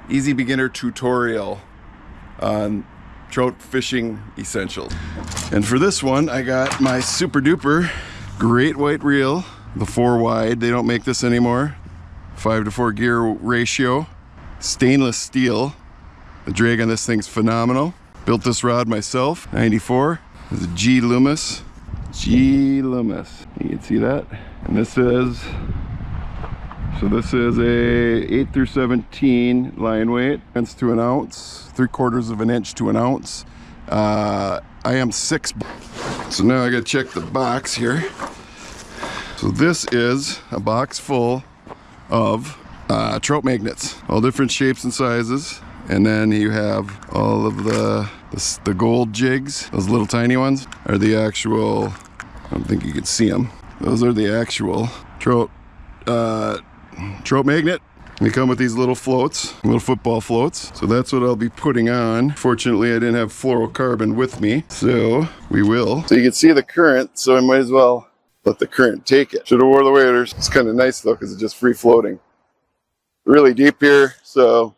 easy beginner tutorial on trout fishing essentials. And for this one, I got my super duper great white reel, the 4 wide. They don't make this anymore. 5-to-4 gear ratio, stainless steel. The drag on this thing's phenomenal. Built this rod myself, 94. It's a G Loomis. G Loomis. You can see that. And this is a 8 through 17 line weight. It's to an ounce, 3/4 of an inch to an ounce. I am 6. So now I gotta check the box here. So this is a box full of trout magnets, all different shapes and sizes. And then you have all of the gold jigs. Those little tiny ones are the actual, I don't think you can see them. Those are the actual trout magnet. They come with these little floats, little football floats. So that's what I'll be putting on. Fortunately, I didn't have fluorocarbon with me, so we will. So you can see the current, so I might as well let the current take it. Should have wore the waders. It's kind of nice though, because it's just free floating. Really deep here, so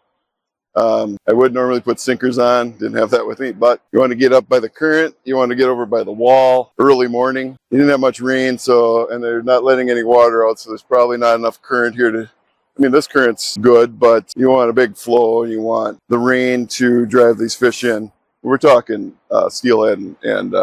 I would normally put sinkers on. Didn't have that with me, but you want to get up by the current. You want to get over by the wall early morning. You didn't have much rain, and they're not letting any water out, so there's probably not enough current here to, I mean, this current's good, but you want a big flow and you want the rain to drive these fish in. We're talking steelhead and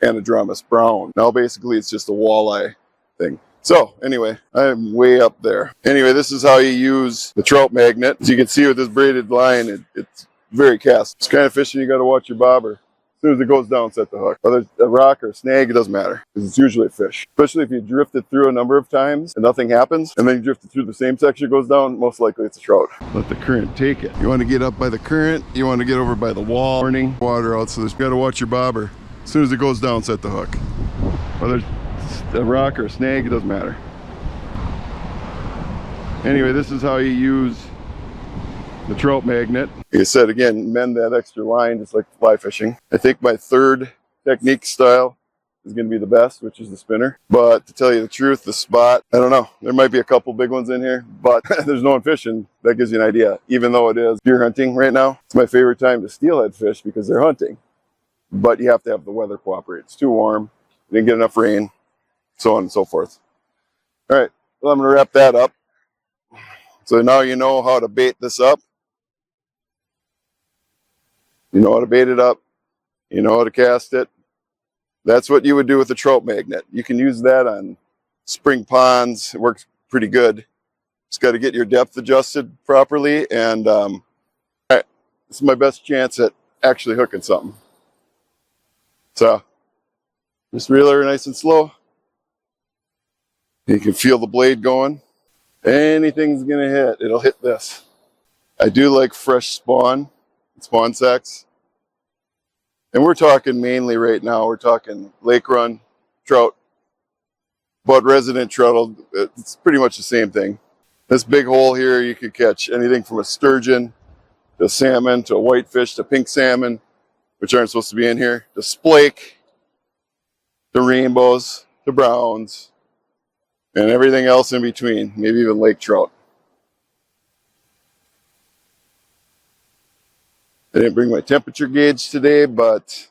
anadromous brown. Now basically it's just a walleye thing. So anyway, I'm way up there. Anyway, this is how you use the trout magnet. As you can see with this braided line, it's very cast. It's kind of fishing, you got to watch your bobber. As soon as it goes down, set the hook. Whether it's a rock or a snag, it doesn't matter, because it's usually a fish. Especially if you drift it through a number of times and nothing happens, and then you drift it through the same section, it goes down, most likely it's a trout. Let the current take it. You want to get up by the current, you want to get over by the wall. Morning, water out, so you got to watch your bobber. As soon as it goes down, set the hook. Whether it's a rock or a snag, it doesn't matter. Anyway, this is how you use the trout magnet. Like I said, again, mend that extra line just like fly fishing. I think my third technique style is going to be the best, which is the spinner. But to tell you the truth, the spot, I don't know. There might be a couple big ones in here, but there's no one fishing. That gives you an idea. Even though it is deer hunting right now, it's my favorite time to steelhead fish because they're hunting. But you have to have the weather cooperate. It's too warm. You didn't get enough rain, so on and so forth. All right, well, I'm going to wrap that up. So now you know how to bait this up. You know how to bait it up. You know how to cast it. That's what you would do with the trout magnet. You can use that on spring ponds. It works pretty good. Just got to get your depth adjusted properly. And all right, this is my best chance at actually hooking something. So just reel her nice and slow. You can feel the blade going. Anything's gonna hit, it'll hit this. I do like fresh spawn sacks. And we're talking mainly right now, we're talking lake run trout. But resident trout, it's pretty much the same thing. This big hole here, you could catch anything from a sturgeon to salmon to a whitefish to pink salmon, which aren't supposed to be in here, to splake, to rainbows, to browns, and everything else in between, maybe even lake trout. I didn't bring my temperature gauge today, but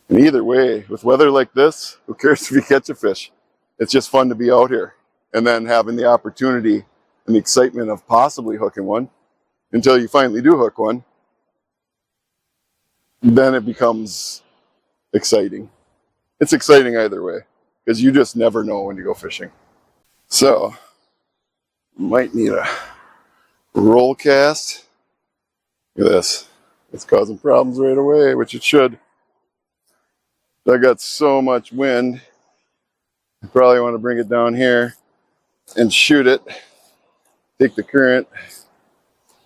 and either way, with weather like this, who cares if you catch a fish? It's just fun to be out here and then having the opportunity and the excitement of possibly hooking one until you finally do hook one. Then it becomes exciting. It's exciting either way because you just never know when you go fishing. So might need a roll cast. Look at this. It's causing problems right away, which it should. I got so much wind. I probably want to bring it down here and shoot it. Take the current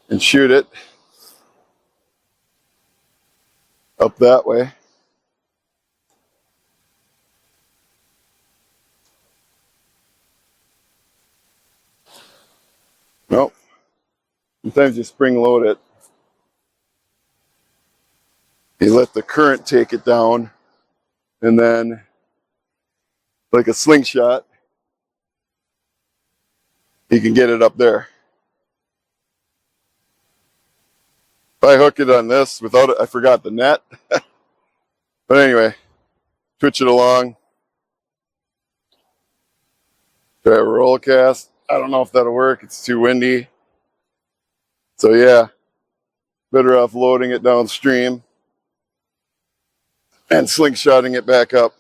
and shoot it up that way. Nope. Sometimes you spring load it. You let the current take it down, and then, like a slingshot, You can get it up there. If I hook it on this without it, I forgot the net. But anyway, twitch it along. Try a roll cast. I don't know if that'll work. It's too windy. So yeah, better off loading it downstream and slingshotting it back up.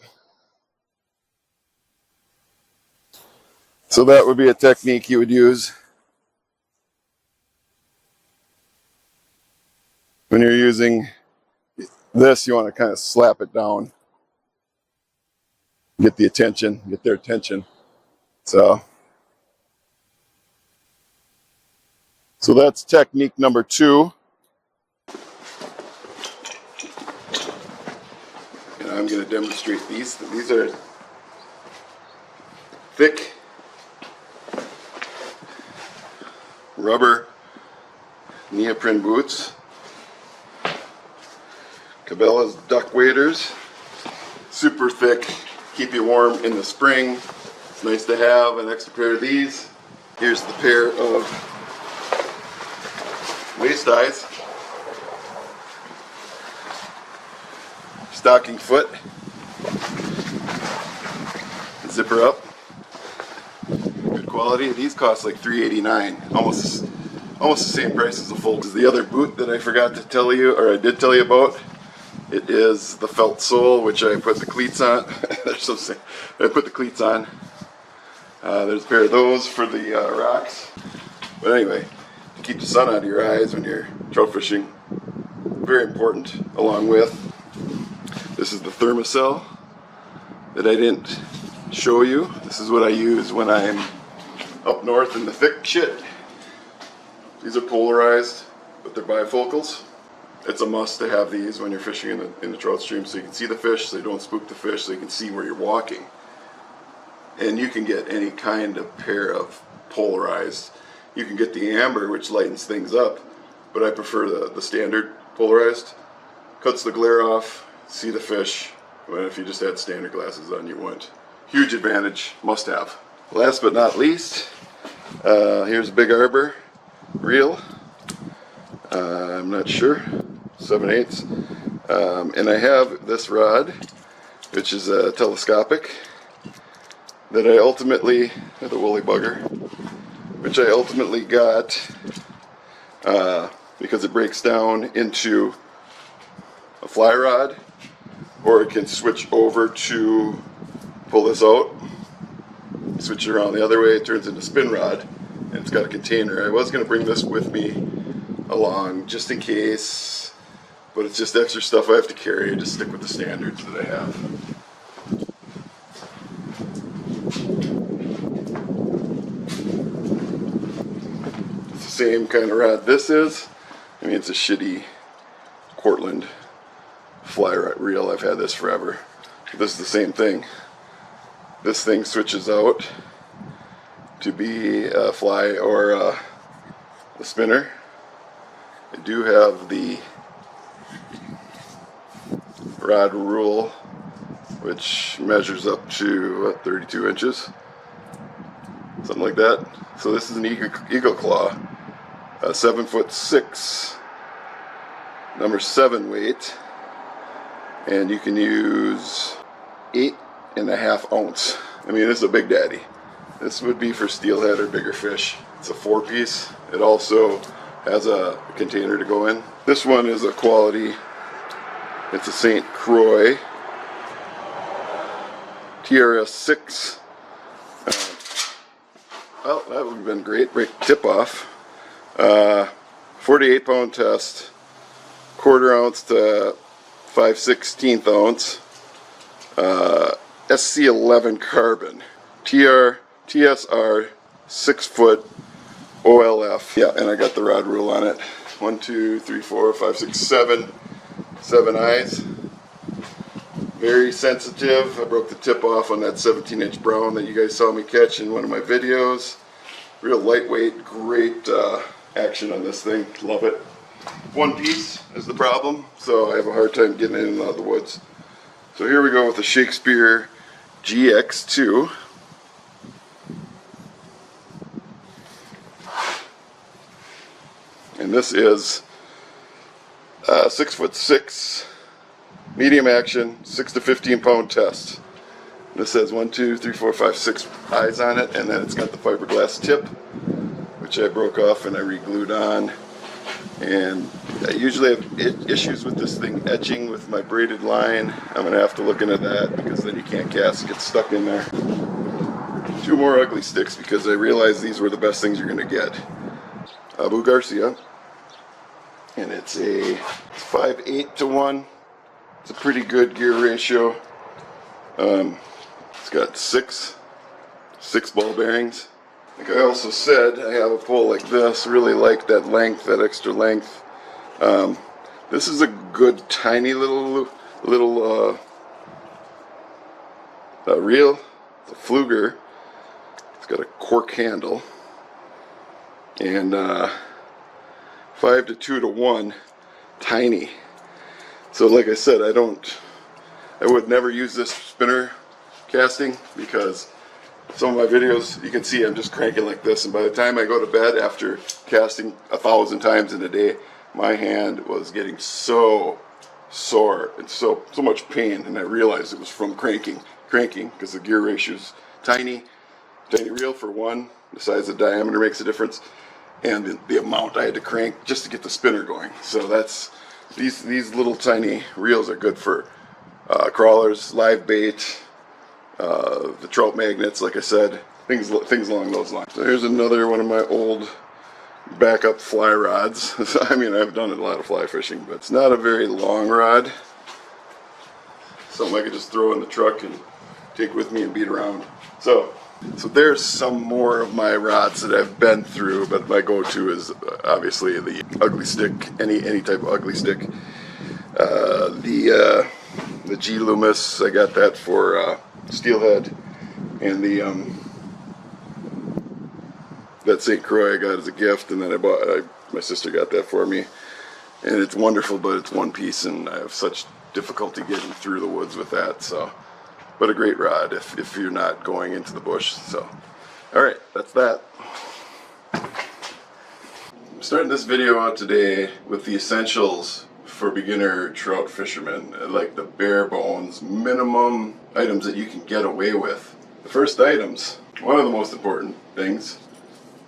So that would be a technique you would use when you're using this. You want to kind of slap it down, get the attention, get their attention. So that's technique number 2. And I'm going to demonstrate these. These are thick rubber neoprene boots. Cabela's duck waders. Super thick, keep you warm in the spring. It's nice to have an extra pair of these. Here's the pair of waist ties. Stocking foot. Zipper up. Good quality. These cost like $3.89. Almost the same price as the full. The other boot that I forgot to tell you, or I did tell you about, it is the felt sole, which I put the cleats on. I put the cleats on. There's a pair of those for the rocks. But anyway, to keep the sun out of your eyes when you're trout fishing, very important. Along with, this is the thermocell that I didn't show you. This is what I use when I'm up north in the thick shit. These are polarized, but they're bifocals. It's a must to have these when you're fishing in the trout stream, so you can see the fish, so you don't spook the fish, so you can see where you're walking. And you can get any kind of pair of polarized. You can get the amber, which lightens things up, but I prefer the standard polarized. Cuts the glare off, see the fish. Well, if you just had standard glasses on, you wouldn't. Huge advantage, must have. Last but not least, here's a Big Arbor reel. I'm not sure, 7/8. And I have this rod, which is a telescopic, that I ultimately, the woolly bugger, which I ultimately got because it breaks down into a fly rod, or it can switch over to pull this out, switch it around the other way, it turns into spin rod, and it's got a container. I was going to bring this with me along just in case, but it's just extra stuff I have to carry. I just stick with the standards that I have. It's the same kind of rod this is. I mean, it's a shitty Cortland fly reel. I've had this forever. This is the same thing. This thing switches out to be a fly or a spinner. I do have the rod rule, which measures up to 32 inches, something like that. So this is an Eagle Claw, 7'6", number 7 weight, and you can use 8.5 ounce. I mean, this is a big daddy. This would be for steelhead or bigger fish. It's a 4-piece. It also has a container to go in. This one is a quality. It's a St. Croix TRS 6. Well, that would have been great. Break tip off. 48 pound test. 1/4 ounce to 5/16 ounce. SC11 carbon. TSR 6 foot OLF. Yeah, and I got the rod rule on it. 1, 2, 3, 4, 5, 6, 7. 7 eyes. Very sensitive. I broke the tip off on that 17-inch brown that you guys saw me catch in one of my videos. Real lightweight, great action on this thing. Love it. One piece is the problem, so I have a hard time getting in and out of the woods. So here we go with the Shakespeare GX2. and this is 6'6", medium action, 6 to 15 pound test. This has 1, 2, 3, 4, 5, 6 eyes on it, and then it's got the fiberglass tip, which I broke off and I re-glued on. And I usually have issues with this thing etching with my braided line. I'm going to have to look into that because then you can't cast, it gets stuck in there. 2 more ugly sticks because I realized these were the best things you're going to get. Abu Garcia, and it's 5/8 to 1. It's a pretty good gear ratio. It's got six ball bearings. Like I also said, I have a pole like this. Really like that length, that extra length. This is a good tiny little reel. It's a Fluger. It's got a cork handle, and 5 to 2 to 1, tiny. So like I said, I would never use this spinner casting because some of my videos, you can see I'm just cranking like this, and by the time I go to bed after casting 1,000 times in a day, my hand was getting so sore and so much pain, and I realized it was from cranking because the gear ratio is tiny reel for one, the size of the diameter makes a difference, and the amount I had to crank just to get the spinner going. So that's these little tiny reels are good for crawlers, live bait, the trout magnets, like I said, things along those lines. So here's another one of my old backup fly rods. I mean, I've done a lot of fly fishing, but it's not a very long rod. Something I could just throw in the truck and take with me and beat around. So there's some more of my rods that I've been through, but my go-to is obviously the ugly stick, any type of ugly stick. The G Loomis, I got that for steelhead, and that St. Croix I got as a gift, and then my sister got that for me, and it's wonderful, but it's one piece, and I have such difficulty getting through the woods with that. So, but a great rod if you're not going into the bush. So, all right, that's that. I'm starting this video out today with the essentials for beginner trout fishermen, like the bare bones minimum items that you can get away with. The first items, one of the most important things,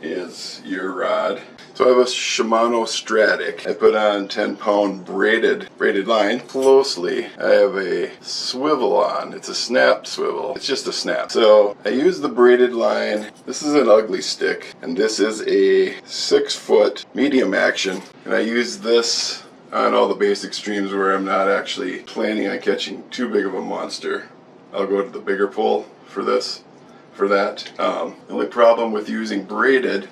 is your rod. So I have a Shimano Stratic. I put on 10-pound braided line closely. I have a swivel on. It's a snap swivel. It's just a snap. So I use the braided line. This is an ugly stick, and this is a 6-foot medium action. And I use this on all the basic streams where I'm not actually planning on catching too big of a monster. I'll go to the bigger pole for that. The only problem with using braided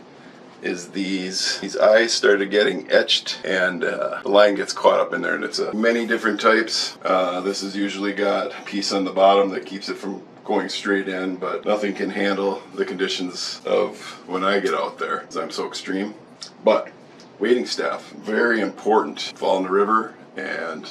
is these eyes started getting etched, and the line gets caught up in there, and it's many different types. This has usually got a piece on the bottom that keeps it from going straight in, but nothing can handle the conditions of when I get out there, because I'm so extreme. But wading staff, very important. Fall in the river and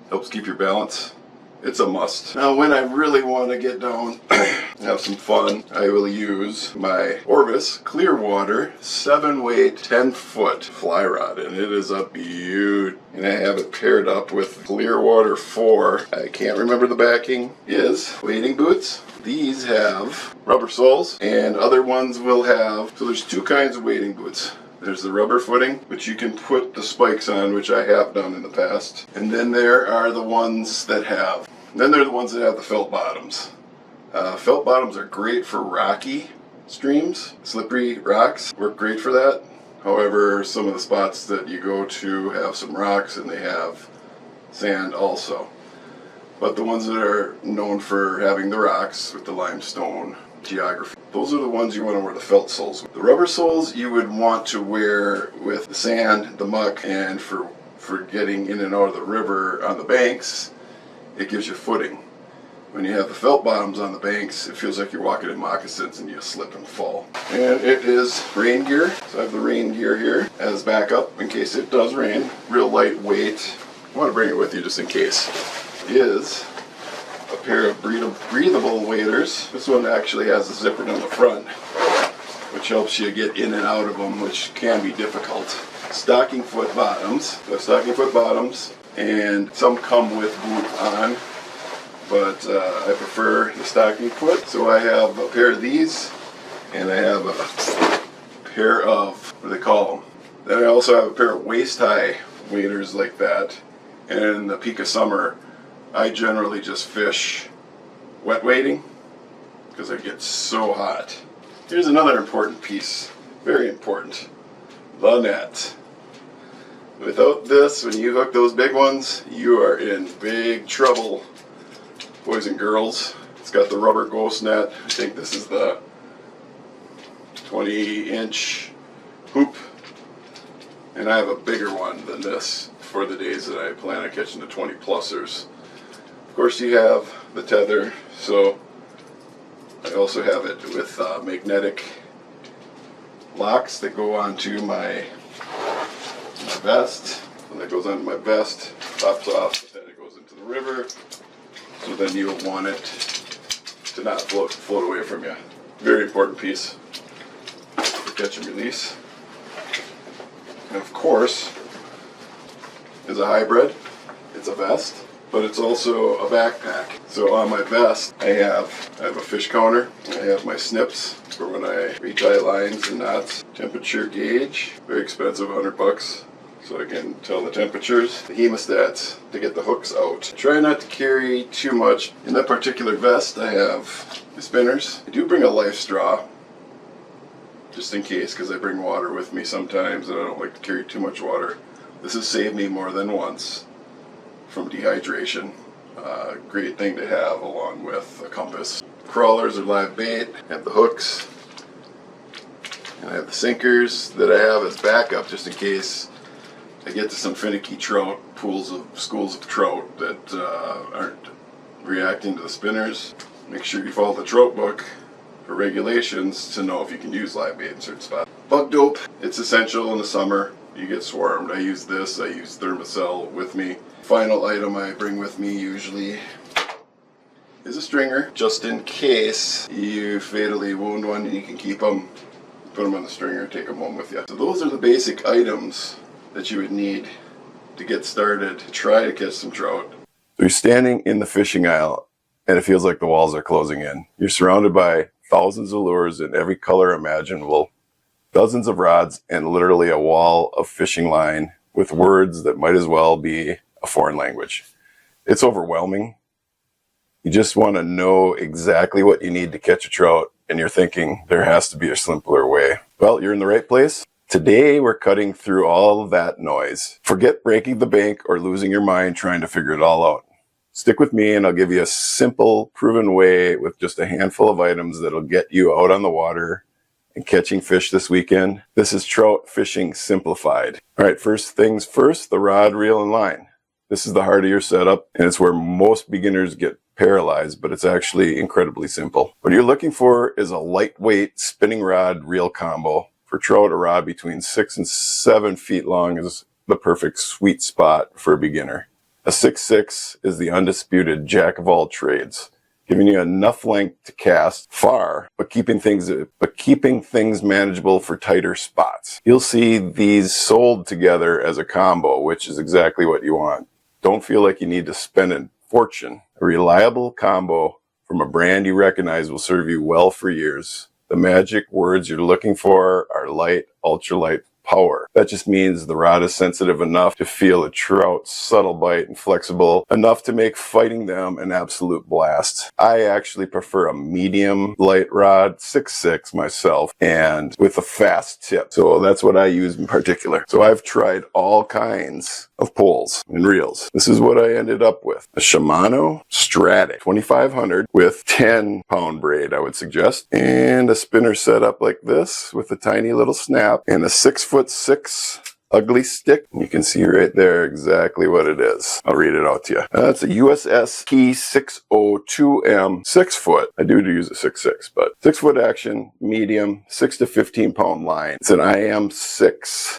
helps keep your balance. It's a must. Now when I really want to get down and have some fun, I will use my Orvis Clearwater 7-weight 10-foot fly rod, and it is a beaut. And I have it paired up with Clearwater 4. I can't remember the backing is. Wading boots. These have rubber soles, and other ones will have, so there's 2 kinds of wading boots. There's the rubber footing, which you can put the spikes on, which I have done in the past. And then there are the ones that have the felt bottoms. Felt bottoms are great for rocky streams. Slippery rocks work great for that. However, some of the spots that you go to have some rocks and they have sand also. But the ones that are known for having the rocks with the limestone geography, those are the ones you want to wear the felt soles with. The rubber soles you would want to wear with the sand, the muck, and for getting in and out of the river on the banks, it gives you footing. When you have the felt bottoms on the banks, it feels like you're walking in moccasins and you slip and fall. And it is rain gear, so I have the rain gear here as backup in case it does rain. Real lightweight. I want to bring it with you just in case. Is a pair of breathable waders. This one actually has a zipper down the front, which helps you get in and out of them, which can be difficult. stocking foot bottoms. The stocking foot bottoms, and some come with boot on, but I prefer the stocking foot. So I have a pair of these, and I have a pair of, what do they call them? Then I also have a pair of waist-high waders like that. And in the peak of summer, I generally just fish wet wading because it gets so hot. Here's another important piece, very important, the net. Without this, when you hook those big ones, you are in big trouble, boys and girls. It's got the rubber ghost net. I think this is the 20-inch hoop, and I have a bigger one than this for the days that I plan on catching the 20-plussers. Of course, you have the tether, so I also have it with magnetic locks that go onto my vest. And that goes onto my vest, pops off, but then it goes into the river. So then you'll want it to not float away from you. Very important piece for catch and release. And of course, is a hybrid. It's a vest, but it's also a backpack. So on my vest, I have a fish counter. I have my snips for when I retie lines and knots. Temperature gauge, very expensive, $100. So I can tell the temperatures. The hemostats to get the hooks out. Try not to carry too much. In that particular vest, I have the spinners. I do bring a life straw, just in case, because I bring water with me sometimes and I don't like to carry too much water. This has saved me more than once from dehydration. Great thing to have along with a compass. Crawlers or live bait. I have the hooks. And I have the sinkers that I have as backup just in case I get to some finicky trout, schools of trout that aren't reacting to the spinners. Make sure you follow the trout book for regulations to know if you can use live bait in certain spots. Bug dope, it's essential in the summer. You get swarmed. I use this, I use Thermacell with me. Final item I bring with me usually is a stringer, just in case you fatally wound one and you can keep them, put them on the stringer, take them home with you. So those are the basic items that you would need to get started to try to catch some trout. So you're standing in the fishing aisle and it feels like the walls are closing in. You're surrounded by thousands of lures in every color imaginable, dozens of rods, and literally a wall of fishing line with words that might as well be a foreign language. It's overwhelming. You just want to know exactly what you need to catch a trout, and you're thinking there has to be a simpler way. Well, you're in the right place. Today, we're cutting through all of that noise. Forget breaking the bank or losing your mind trying to figure it all out. Stick with me and I'll give you a simple, proven way with just a handful of items that'll get you out on the water and catching fish this weekend. This is trout fishing simplified. All right, first things first, the rod, reel, and line. This is the heart of your setup, and it's where most beginners get paralyzed, but it's actually incredibly simple. What you're looking for is a lightweight spinning rod reel combo. For trout, a rod between 6 and 7 feet long is the perfect sweet spot for a beginner. A 6'6" is the undisputed jack of all trades, giving you enough length to cast far, but keeping things manageable for tighter spots. You'll see these sold together as a combo, which is exactly what you want. Don't feel like you need to spend a fortune. A reliable combo from a brand you recognize will serve you well for years. The magic words you're looking for are light, ultralight, power. That just means the rod is sensitive enough to feel a trout's subtle bite and flexible enough to make fighting them an absolute blast. I actually prefer a medium light rod, 6'6" myself, and with a fast tip. So that's what I use in particular. So I've tried all kinds of poles and reels. This is what I ended up with. A Shimano Stratic 2500 with 10-pound braid, I would suggest, and a spinner setup like this with a tiny little snap and a 6'6" ugly stick. You can see right there exactly what it is. I'll read it out to you. That's a USS P602M 6-foot. I do use a 6'6", but 6-foot action, medium, 6 to 15-pound line. It's an IM6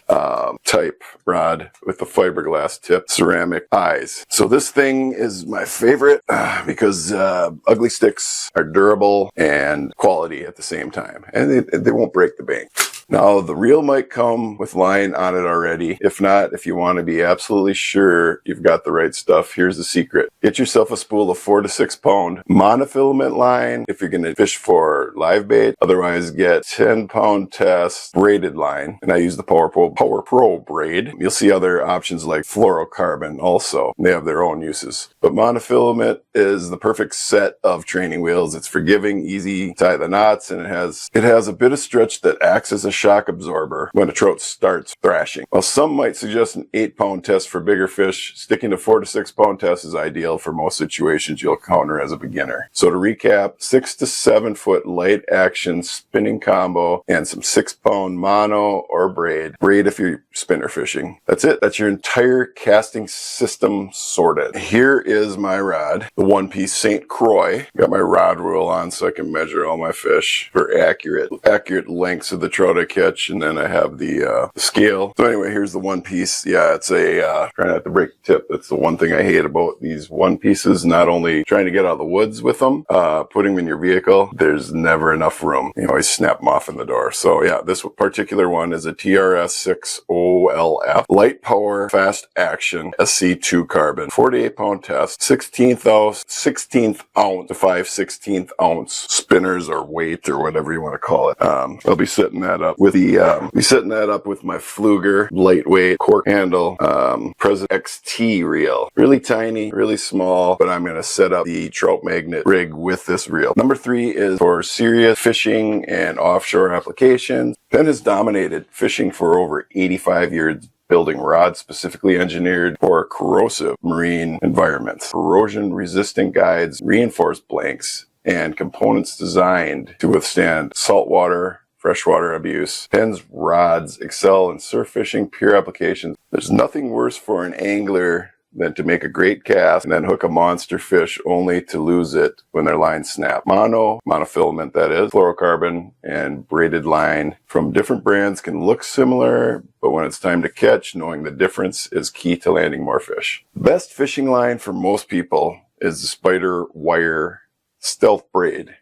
type rod with the fiberglass tip, ceramic eyes. So this thing is my favorite because ugly sticks are durable and quality at the same time, and they won't break the bank. Now, the reel might come with line on it already. If not, if you want to be absolutely sure you've got the right stuff, here's the secret. Get yourself a spool of 4 to 6 pound monofilament line if you're going to fish for live bait. Otherwise, get 10 pound test braided line. And I use the Power Pro braid. You'll see other options like fluorocarbon also. They have their own uses. But monofilament is the perfect set of training wheels. It's forgiving, easy to tie the knots, and it has a bit of stretch that acts as a shock absorber when a trout starts thrashing. While some might suggest an 8 pound test for bigger fish, sticking to 4 to 6 pound test is ideal for most situations you'll encounter as a beginner. So to recap, 6 to 7 foot light action spinning combo and some 6 pound mono or braid. Braid if you're spinner fishing. That's it. That's your entire casting system sorted. Here is my rod, the one piece St. Croix. Got my rod rule on so I can measure all my fish for accurate lengths of the trout I catch, and then I have the scale. So anyway, here's the one piece. Yeah, it's try not to break the tip. That's the one thing I hate about these one pieces. Not only trying to get out of the woods with them, putting them in your vehicle, there's never enough room. You always snap them off in the door. So yeah, this particular one is a TRS 6OLF light power fast action SC2 carbon 48 pound test, 16th ounce to 5/16 ounce spinners or weight or whatever you want to call it. I'll be setting that up with my Fluger lightweight cork handle President XT reel. Really tiny, really small, but I'm going to set up the trout magnet rig with this reel. Number 3 is for serious fishing and offshore applications. Penn has dominated fishing for over 85 years, building rods specifically engineered for corrosive marine environments. Corrosion-resistant guides, reinforced blanks, and components designed to withstand saltwater, freshwater abuse. Penn's rods excel in surf fishing, pure applications. There's nothing worse for an angler than to make a great cast and then hook a monster fish only to lose it when their line snaps. Monofilament that is, fluorocarbon, and braided line from different brands can look similar, but when it's time to catch, knowing the difference is key to landing more fish. The best fishing line for most people is the Spider Wire Stealth Braid.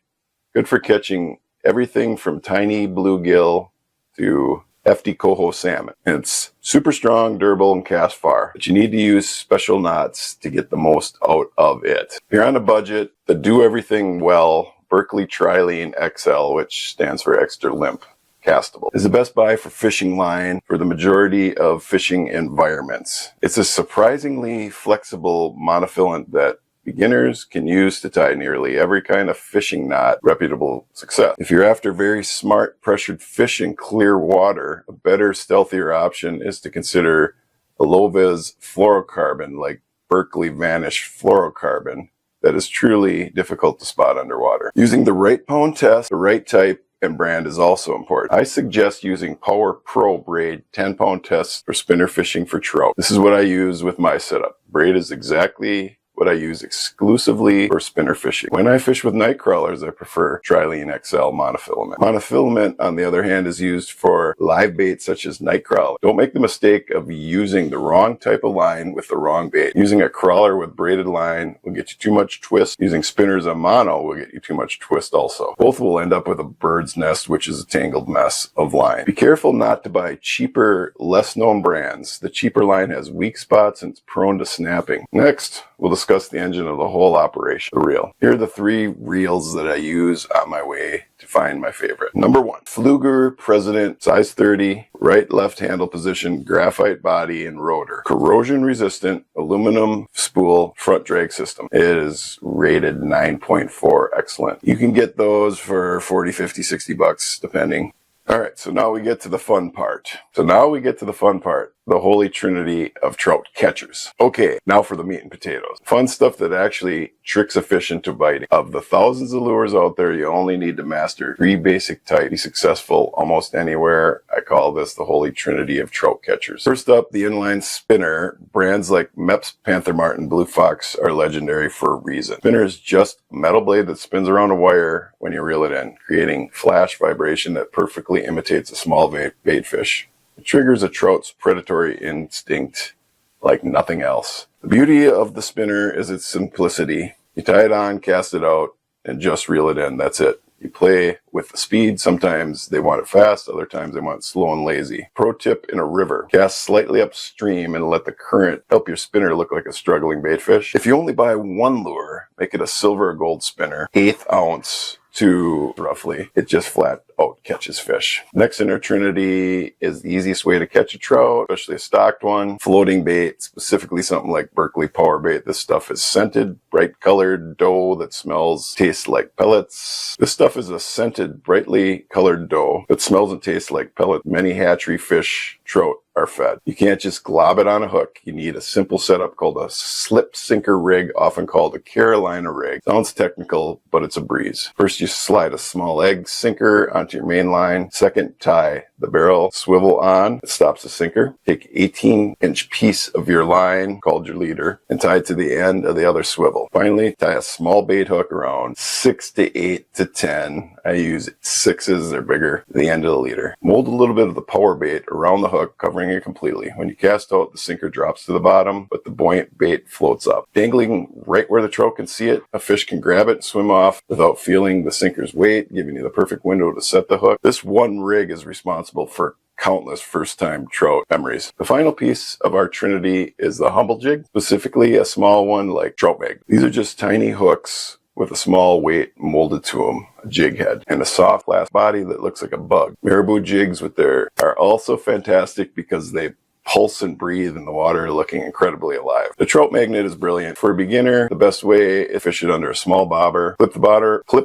Good for catching everything from tiny bluegill to hefty coho salmon. It's super strong, durable, and cast far, but you need to use special knots to get the most out of it. If you're on a budget, the do everything well Berkley Trilene XL, which stands for extra limp castable, is the best buy for fishing line for the majority of fishing environments. It's a surprisingly flexible monofilament that beginners can use to tie nearly every kind of fishing knot. Reputable success. If you're after very smart pressured fish in clear water, a better, stealthier option is to consider a low-vis fluorocarbon like Berkley Vanish fluorocarbon that is truly difficult to spot underwater. Using the right pound test, the right type, and brand is also important. I suggest using Power Pro braid 10 pound tests for spinner fishing for trout. This is what I use with my setup. Braid is exactly what I use exclusively for spinner fishing. When I fish with night crawlers, I prefer Trilene XL monofilament. Monofilament, on the other hand, is used for live bait such as night crawler. Don't make the mistake of using the wrong type of line with the wrong bait. Using a crawler with braided line will get you too much twist. Using spinners on mono will get you too much twist also. Both will end up with a bird's nest, which is a tangled mess of line. Be careful not to buy cheaper, less known brands. The cheaper line has weak spots and it's prone to snapping. Next, we'll discuss the engine of the whole operation, the reel. Here are the 3 reels that I use on my way to find my favorite. Number 1, Fluger President, size 30, right left handle position, graphite body and rotor. Corrosion resistant, aluminum spool, front drag system. It is rated 9.4, excellent. You can get those for 40, 50, 60 bucks, depending. All right, so now we get to the fun part. The holy trinity of trout catchers. Okay, now for the meat and potatoes. Fun stuff that actually tricks a fish into biting. Of the thousands of lures out there, you only need to master 3 basic types to be successful almost anywhere. I call this the holy trinity of trout catchers. First up, the inline spinner. Brands like Mepps, Panther Martin, Blue Fox are legendary for a reason. Spinner is just a metal blade that spins around a wire when you reel it in, creating flash vibration that perfectly imitates a small bait fish. It triggers a trout's predatory instinct like nothing else. The beauty of the spinner is its simplicity. You tie it on, cast it out, and just reel it in. That's it. You play with the speed. Sometimes they want it fast, other times they want it slow and lazy. Pro tip in a river: cast slightly upstream and let the current help your spinner look like a struggling bait fish. If you only buy one lure, make it a silver or gold spinner, 1/8 ounce to roughly, it just flat out catches fish. Next in our trinity is the easiest way to catch a trout, especially a stocked one: floating bait, specifically something like Berkeley Powerbait. This stuff is scented, bright colored dough that smells, tastes like pellets. This stuff is a scented, brightly colored dough that smells and tastes like pellet. Many hatchery fish trout are fed. You can't just glob it on a hook. You need a simple setup called a slip sinker rig, often called a Carolina rig. Sounds technical, but it's a breeze. First, you slide a small egg sinker onto your main line. Second, tie the barrel swivel on. It stops the sinker. Take 18-inch piece of your line, called your leader, and tie it to the end of the other swivel. Finally, tie a small bait hook around 6 to 8 to 10. I use 6s, they're bigger, at the end of the leader. Mold a little bit of the power bait around the hook, covering it completely. When you cast out, the sinker drops to the bottom, but the buoyant bait floats up. Dangling right where the trout can see it, a fish can grab it and swim off without feeling the sinker's weight, giving you the perfect window to set the hook. This one rig is responsible for countless first-time trout memories. The final piece of our trinity is the humble jig, specifically a small one like trout mag. These are just tiny hooks with a small weight molded to them, a jig head, and a soft glass body that looks like a bug. Marabou jigs are also fantastic because they pulse and breathe in the water, looking incredibly alive. The trout magnet is brilliant. For a beginner, the best way is to fish it under a small bobber. Clip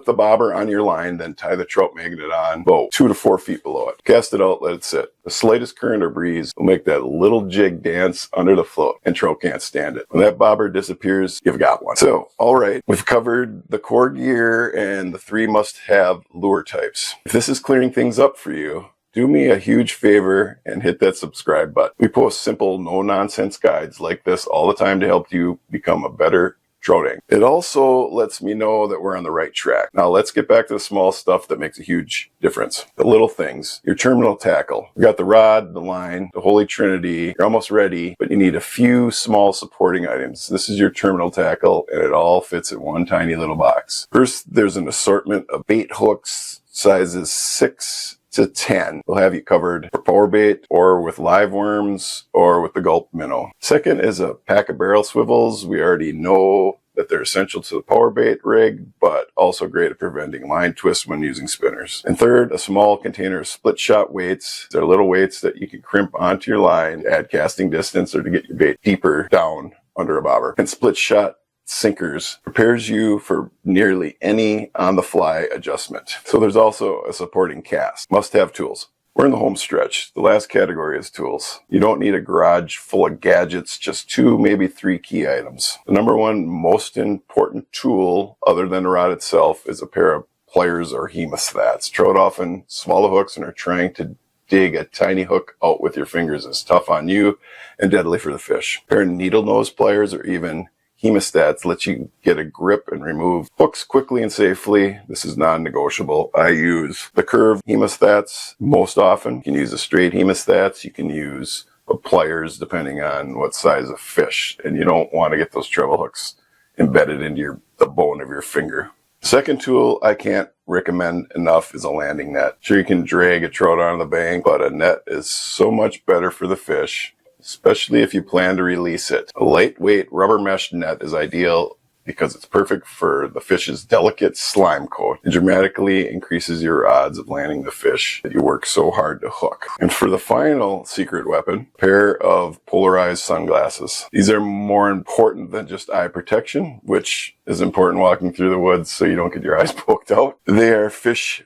the bobber on your line, then tie the trout magnet on about 2 to 4 feet below it. Cast it out, let it sit. The slightest current or breeze will make that little jig dance under the float, and trout can't stand it. When that bobber disappears, you've got one. So, all right, we've covered the core gear and the 3 must-have lure types. If this is clearing things up for you, do me a huge favor and hit that subscribe button. We post simple, no-nonsense guides like this all the time to help you become a better trout angler. It also lets me know that we're on the right track. Now let's get back to the small stuff that makes a huge difference. The little things. Your terminal tackle. We got the rod, the line, the Holy Trinity. You're almost ready, but you need a few small supporting items. This is your terminal tackle, and it all fits in one tiny little box. First, there's an assortment of bait hooks, sizes 6 to 10 will have you covered for power bait or with live worms or with the gulp minnow. Second is a pack of barrel swivels. We already know that they're essential to the power bait rig, but also great at preventing line twists when using spinners. And third, a small container of split shot weights. They're little weights that you can crimp onto your line, add casting distance, or to get your bait deeper down under a bobber. And split shot sinkers prepares you for nearly any on-the-fly adjustment. So there's also a supporting cast. Must-have tools. We're in the home stretch. The last category is tools. You don't need a garage full of gadgets, just 2, maybe 3 key items. The number one most important tool, other than the rod itself, is a pair of pliers or hemostats. Trout often swallow hooks and are trying to dig a tiny hook out with your fingers. Is tough on you and deadly for the fish. A pair of needle nose pliers or even hemostats let you get a grip and remove hooks quickly and safely. This is non-negotiable. I use the curved hemostats most often. You can use the straight hemostats. You can use pliers depending on what size of fish. And you don't want to get those treble hooks embedded into the bone of your finger. Second tool I can't recommend enough is a landing net. Sure, you can drag a trout on the bank, but a net is so much better for the fish, especially if you plan to release it. A lightweight rubber mesh net is ideal because it's perfect for the fish's delicate slime coat. It dramatically increases your odds of landing the fish that you work so hard to hook. And for the final secret weapon, a pair of polarized sunglasses. These are more important than just eye protection, which is important walking through the woods so you don't get your eyes poked out. They're a fish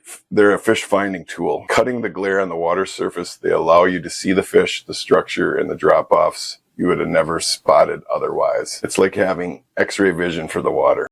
finding tool. Cutting the glare on the water surface, they allow you to see the fish, the structure, and the drop-offs you would have never spotted otherwise. It's like having X-ray vision for the water.